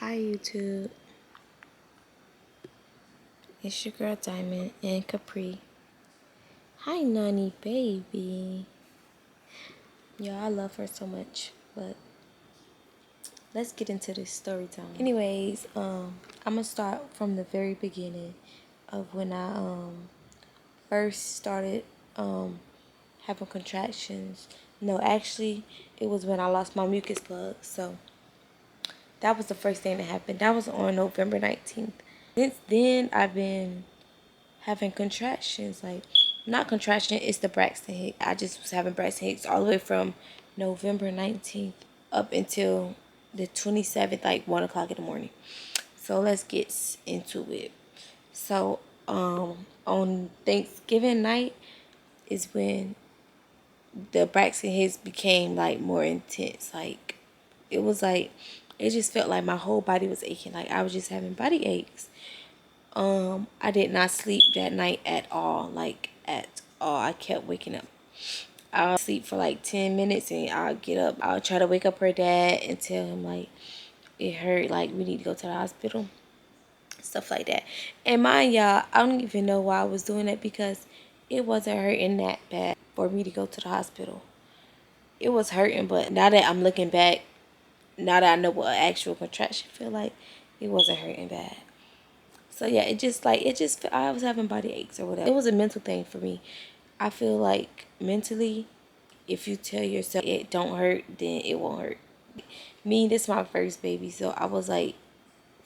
Hi YouTube, it's your girl Diamond and Capri. Hi Nani baby. Yo, I love her so much, but let's get into this story time. Anyways, I'm gonna start from the very beginning of when I first started having contractions. No, actually it was when I lost my mucus plug. So that was the first thing that happened. That was on November 19th. Since then I've been having contractions, like not contraction, it's the Braxton Hicks. I just was having Braxton Hicks all the way from November 19th up until the 27th, like 1 o'clock in the morning. So let's get into it. So on Thanksgiving night is when the Braxton Hicks became like more intense. Like it was like it just felt like my whole body was aching. Like I was just having body aches. I did not sleep that night at all, like at all. I kept waking up. I'll sleep for like 10 minutes and I'll get up. I'll try to wake up her dad and tell him like it hurt, like we need to go to the hospital, stuff like that. And mind y'all, I don't even know why I was doing that because it wasn't hurting that bad for me to go to the hospital. It was hurting, but now that I'm looking back, now that I know what an actual contraction feel like, it wasn't hurting bad. So yeah, I was having body aches or whatever. It was a mental thing for me. I feel like mentally, if you tell yourself it don't hurt, then it won't hurt. Me, this is my first baby, so I was like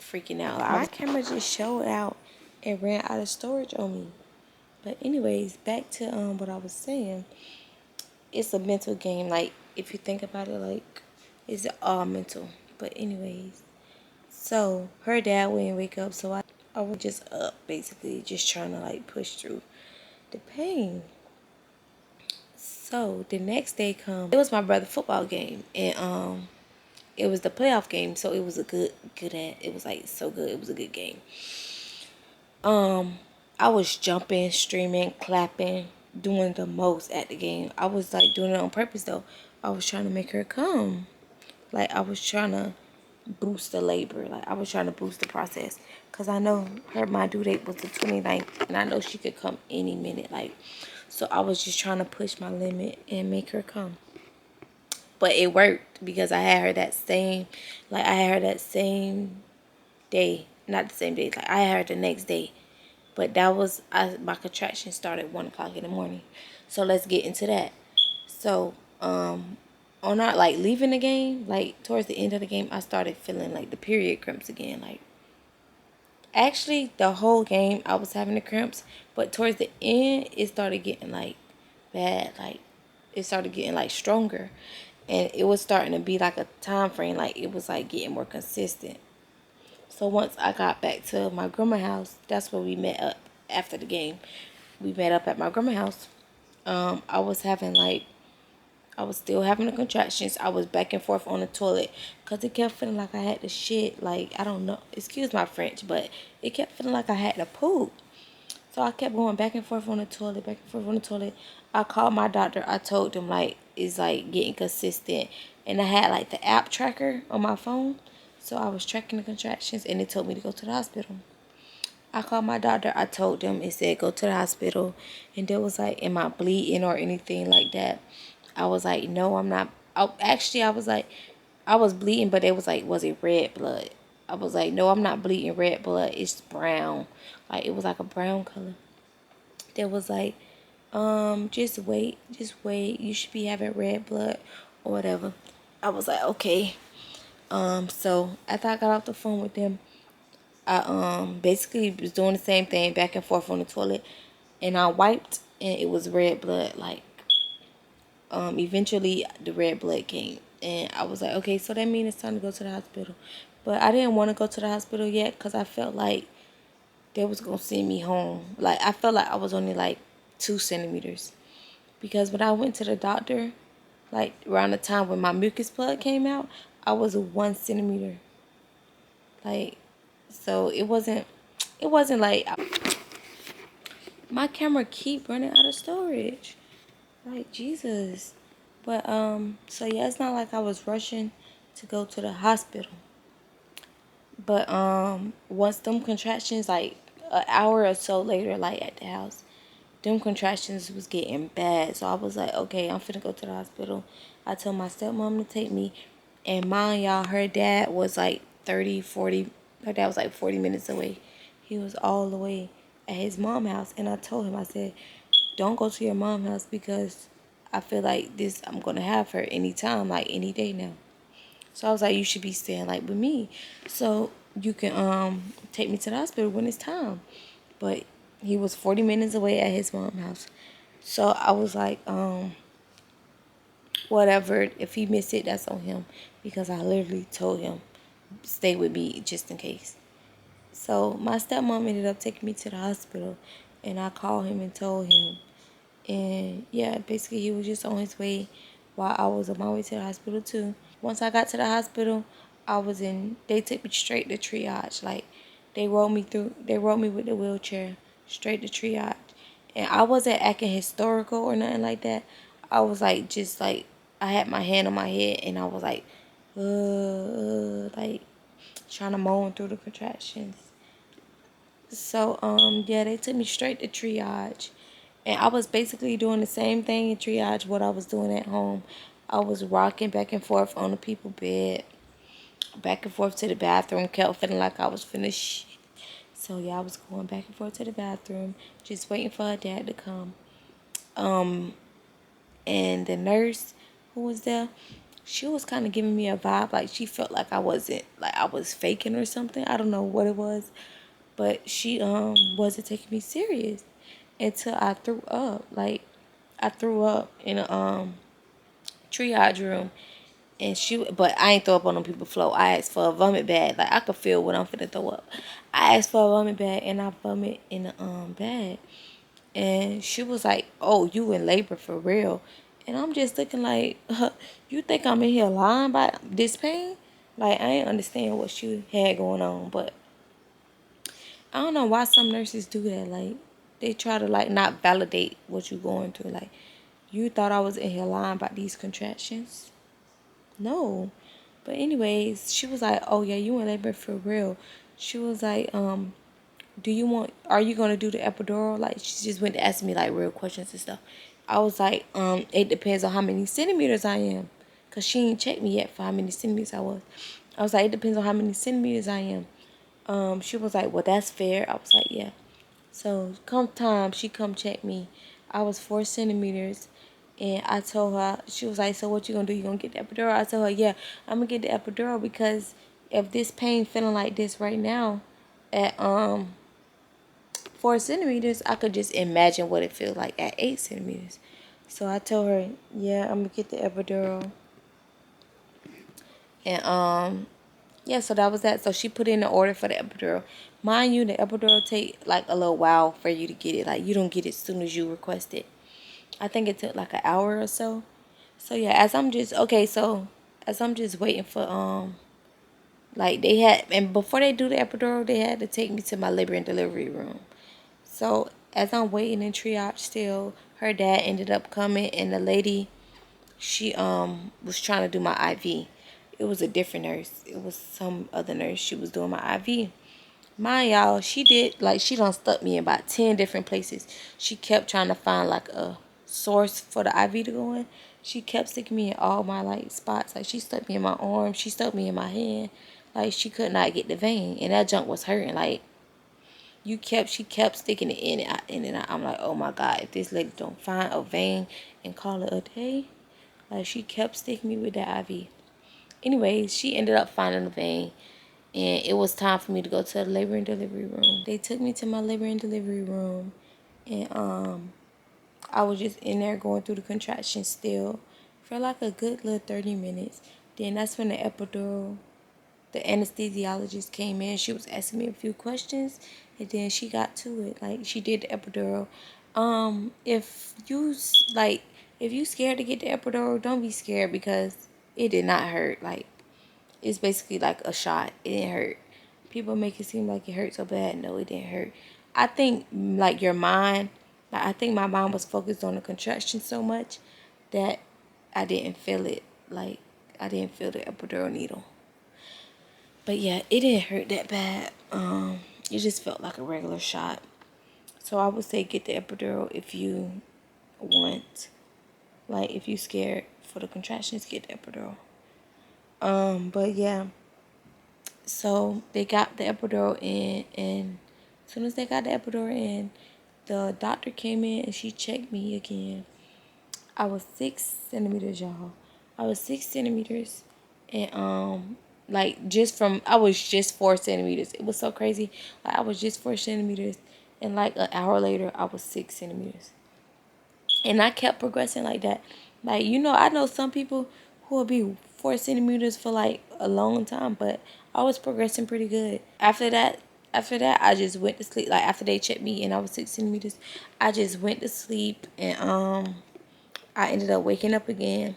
freaking out. My camera just showed out and ran out of storage on me. But anyways, back to what I was saying. It's a mental game. Like if you think about it, like it's all mental. But anyways, so her dad wouldn't wake up, so I was just up, basically, just trying to like push through the pain. So the next day come, it was my brother's football game, and it was the playoff game, so it was it was like so good, it was a good game. I was jumping, streaming, clapping, doing the most at the game. I was like doing it on purpose though. I was trying to make her come. Like I was trying to boost the labor. Like I was trying to boost the process. Cause I know my due date was the 29th and I know she could come any minute. Like, so I was just trying to push my limit and make her come. But it worked because I had her that same day. Not the same day, like I had her the next day. But my contraction started 1 o'clock in the morning. So let's get into that. So, on our like leaving the game, like towards the end of the game, I started feeling like the period cramps again. Like actually the whole game I was having the cramps, but towards the end it started getting like bad. Like it started getting like stronger, and it was starting to be like a time frame. Like it was like getting more consistent. So once I got back to my grandma's house, that's where we met up after the game. We met up at my grandma's house. I was having like I was still having the contractions. I was back and forth on the toilet because it kept feeling like I had to shit. Like, I don't know. Excuse my French, but it kept feeling like I had to poop. So I kept going back and forth on the toilet, back and forth on the toilet. I called my doctor. I told them, like, it's, like, getting consistent. And I had, like, the app tracker on my phone. So I was tracking the contractions, and it told me to go to the hospital. I called my doctor. I told them, it said, go to the hospital. And they was like, am I bleeding or anything like that? I was like, no, I'm not. I was like, I was bleeding, but it was like, was it red blood? I was like, no, I'm not bleeding red blood. It's brown. Like, it was like a brown color. They was like, just wait. Just wait. You should be having red blood or whatever. I was like, okay. So after I got off the phone with them, I basically was doing the same thing back and forth on the toilet, and I wiped and it was red blood. Like eventually the red blood came, and I was like, okay, so that means it's time to go to the hospital. But I didn't want to go to the hospital yet because I felt like they was gonna send me home. Like I felt like I was only like 2 centimeters, because when I went to the doctor, like around the time when my mucus plug came out, I was 1 centimeter. Like, so it wasn't like my camera keep running out of storage. Like, Jesus. But, so yeah, it's not like I was rushing to go to the hospital. But once them contractions, like an hour or so later, like at the house, them contractions was getting bad. So I was like, okay, I'm finna go to the hospital. I told my stepmom to take me. And mind y'all, her dad was like 30, 40. Her dad was like 40 minutes away. He was all the way at his mom's house. And I told him, I said, don't go to your mom's house because I feel like this, I'm going to have her anytime, like any day now. So I was like, you should be staying like with me. So you can take me to the hospital when it's time. But he was 40 minutes away at his mom's house. So I was like, whatever. If he missed it, that's on him. Because I literally told him, stay with me just in case. So my stepmom ended up taking me to the hospital. And I called him and told him. And yeah, basically he was just on his way while I was on my way to the hospital too. Once I got to the hospital, they took me straight to triage. Like, they rolled me with the wheelchair straight to triage. And I wasn't acting historical or nothing like that. I was like, just like, I had my hand on my head and I was like trying to moan through the contractions. So, yeah, they took me straight to triage. And I was basically doing the same thing in triage what I was doing at home. I was rocking back and forth on the people bed, back and forth to the bathroom, kept feeling like I was finished. So yeah, I was going back and forth to the bathroom, just waiting for her dad to come. And the nurse who was there, she was kind of giving me a vibe like she felt like I wasn't, like I was faking or something. I don't know what it was, but she wasn't taking me serious until I threw up. Like, I threw up in a triage room, and but I ain't throw up on them people floor. I asked for a vomit bag. Like, I could feel when I'm finna throw up. I asked for a vomit bag, and I vomit in the bag. And she was like, "Oh, you in labor for real?" And I'm just looking like, you think I'm in here lying about this pain? Like, I ain't understand what she had going on, but I don't know why some nurses do that. Like, they try to like not validate what you going through. Like, you thought I was in here lying about these contractions? No. But anyways, she was like, "Oh yeah, you in labor for real." She was like, are you gonna do the epidural?" Like, she just went to ask me like real questions and stuff. I was like, it depends on how many centimeters I am. Cause she ain't checked me yet for how many centimeters I was. I was like, it depends on how many centimeters I am. She was like, well, that's fair. I was like, yeah. So come time, she come check me. I was 4 centimeters. And I told her, she was like, so what you gonna do? You gonna get the epidural? I told her, yeah, I'm gonna get the epidural because if this pain feeling like this right now at 4 centimeters, I could just imagine what it feels like at 8 centimeters. So I told her, yeah, I'm gonna get the epidural. And yeah, so that was that. So she put in the order for the epidural. Mind you, the epidural take like a little while for you to get it. Like, you don't get it as soon as you request it. I think it took like an hour or so. So yeah, as I'm just waiting for like they had, and before they do the epidural, they had to take me to my labor and delivery room. So as I'm waiting in triage still, her dad ended up coming, and the lady, she was trying to do my IV. It was a different nurse. It was some other nurse. She was doing my IV. Mind y'all, she done stuck me in about 10 different places. She kept trying to find like a source for the IV to go in. She kept sticking me in all my like spots. Like, she stuck me in my arm. She stuck me in my hand. Like, she could not get the vein. And that junk was hurting. Like, she kept sticking it in and out, in and out. I'm like, oh my God, if this lady don't find a vein and call it a day. Like, she kept sticking me with that IV. Anyways, she ended up finding a vein. And it was time for me to go to the labor and delivery room. They took me to my labor and delivery room. And I was just in there going through the contractions still for like a good little 30 minutes. Then that's when the anesthesiologist came in. She was asking me a few questions, and then she got to it. Like, she did the epidural. If you scared to get the epidural, don't be scared because it did not hurt. Like, it's basically like a shot. It didn't hurt. People make it seem like it hurt so bad. No, it didn't hurt. I think like your mind. I think my mind was focused on the contraction so much that I didn't feel it. Like, I didn't feel the epidural needle. But yeah, it didn't hurt that bad. It just felt like a regular shot. So I would say get the epidural if you want. Like if you scared for the contractions, get the epidural. But yeah. So they got the epidural in, and as soon as they got the epidural in, the doctor came in and she checked me again. I was 6 centimeters, y'all. I was 6 centimeters, and like just from I was just 4 centimeters. It was so crazy. Like I was just 4 centimeters, and like an hour later, I was 6 centimeters, and I kept progressing like that. Like I know some people who will be 4 centimeters for like a long time, but I was progressing pretty good. After that, I just went to sleep. Like after they checked me and I was 6 centimeters, I just went to sleep, and I ended up waking up again.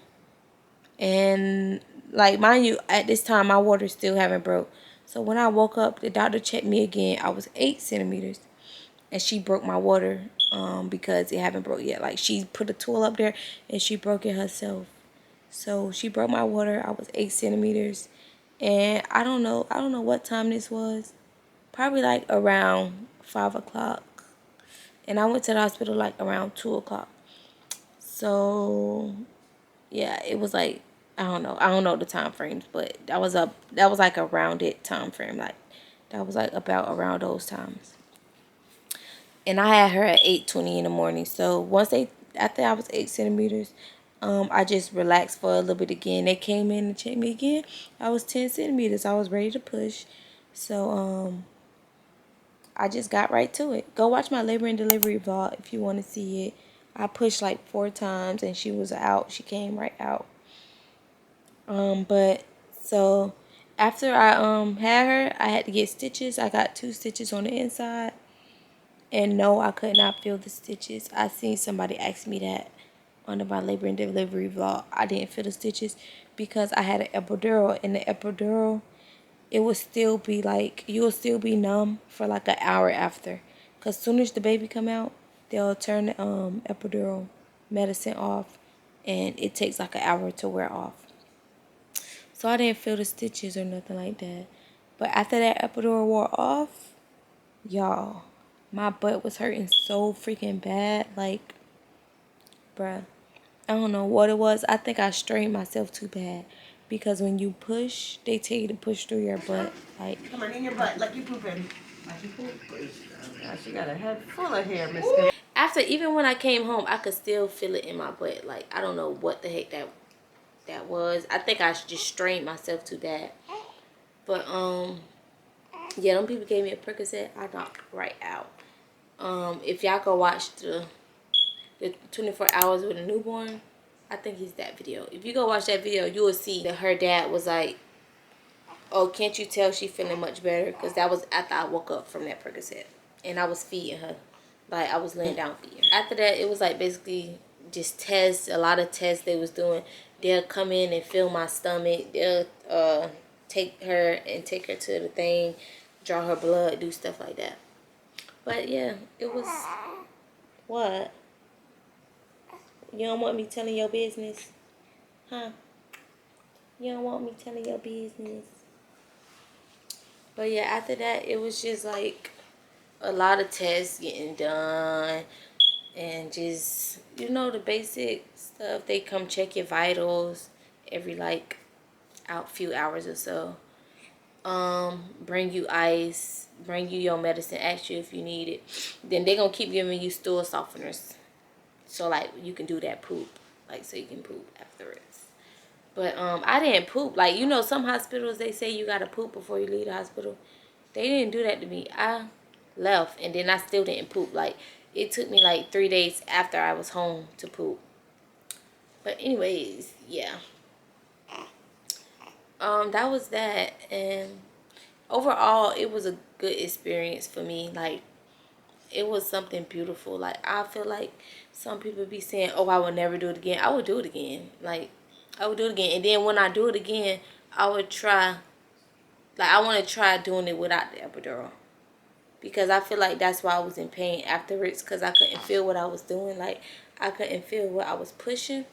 And like mind you, at this time my water still haven't broke. So when I woke up, the doctor checked me again. I was 8 centimeters, and she broke my water because it haven't broke yet. Like she put a tool up there and she broke it herself. So she broke my water. I was 8 centimeters, and I don't know what time this was. Probably like around 5 o'clock, and I went to the hospital like around 2 o'clock. So yeah, it was like I don't know the time frames, but that was like a rounded time frame, like that was like about around those times. And I had her at 8:20 in the morning. So after I was 8 centimeters, I just relaxed for a little bit again. They came in and checked me again. I was 10 centimeters. I was ready to push. So I just got right to it. Go watch my labor and delivery vlog if you want to see it. I pushed like 4 times and she was out. She came right out. But so after I had her, I had to get stitches. I got 2 stitches on the inside. And no, I could not feel the stitches. I seen somebody ask me that on my labor and delivery vlog. I didn't feel the stitches because I had an epidural, and the epidural, it will still be like, you'll still be numb for like an hour after. Because soon as the baby come out, they'll turn the epidural medicine off, and it takes like an hour to wear off. So I didn't feel the stitches or nothing like that. But after that epidural wore off, y'all, my butt was hurting so freaking bad. Like, bruh, I don't know what it was. I think I strained myself too bad. Because when you push, they tell you to push through your butt. Like, come on, in your butt, like you pooping. Like you poop. Now she got a head full of hair, Miss Kim. after, even when I came home, I could still feel it in my butt. Like, I don't know what the heck that was. I think I just strained myself too bad. But, yeah, them people gave me a Percocet. I knocked right out. If y'all go watch the 24 hours with a newborn, I think it's that video. If you go watch that video, you will see that her dad was like, oh, can't you tell she feeling much better? Because that was after I woke up from that Percocet. And I was feeding her. Like, I was laying down feeding her. After that, it was like basically just tests, a lot of tests they was doing. They'll come in and feel my stomach. They'll take her to the thing, draw her blood, do stuff like that. But yeah, it was, what? You don't want me telling your business? Huh? You don't want me telling your business? But yeah, after that, it was just like a lot of tests getting done. And just, the basic stuff. They come check your vitals every like few hours or so. Bring you ice, bring you your medicine, ask you if you need it. Then they gonna keep giving you stool softeners. So like you can do that poop. Like so you can poop afterwards. But I didn't poop. Like, some hospitals, they say you gotta poop before you leave the hospital. They didn't do that to me. I left, and then I still didn't poop. Like, it took me like 3 days after I was home to poop. But anyways, yeah. That was that. And overall, it was a good experience for me. Like, it was something beautiful. Like, I feel like some people be saying, oh, I will never do it again. I would do it again. Like, I would do it again. And then when I do it again, I would try, like, I want to try doing it without the epidural. Because I feel like that's why I was in pain afterwards. Because I couldn't feel what I was doing. Like, I couldn't feel what I was pushing.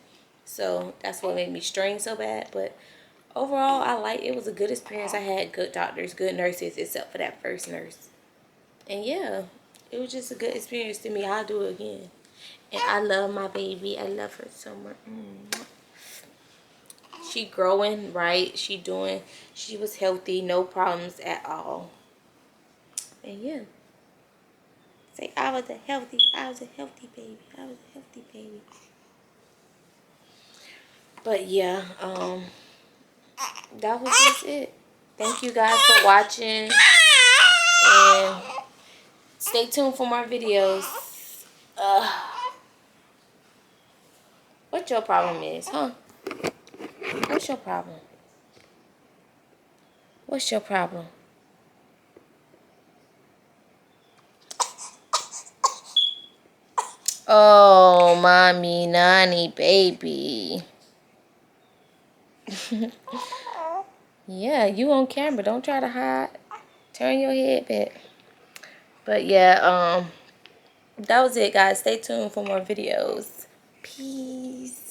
So, that's what made me strain so bad. But overall, it was a good experience. I had good doctors, good nurses, except for that first nurse. And yeah, it was just a good experience to me. I'll do it again. And I love my baby. I love her so much. She growing, right? She was healthy, no problems at all. And yeah. Say, I was a healthy baby. I was a healthy baby. But yeah, that was just it. Thank you guys for watching. And stay tuned for more videos. What your problem is, huh? What's your problem? What's your problem? Oh, mommy, nanny, baby. Yeah, you on camera. Don't try to hide. Turn your head back. But yeah, that was it, guys. Stay tuned for more videos. Peace.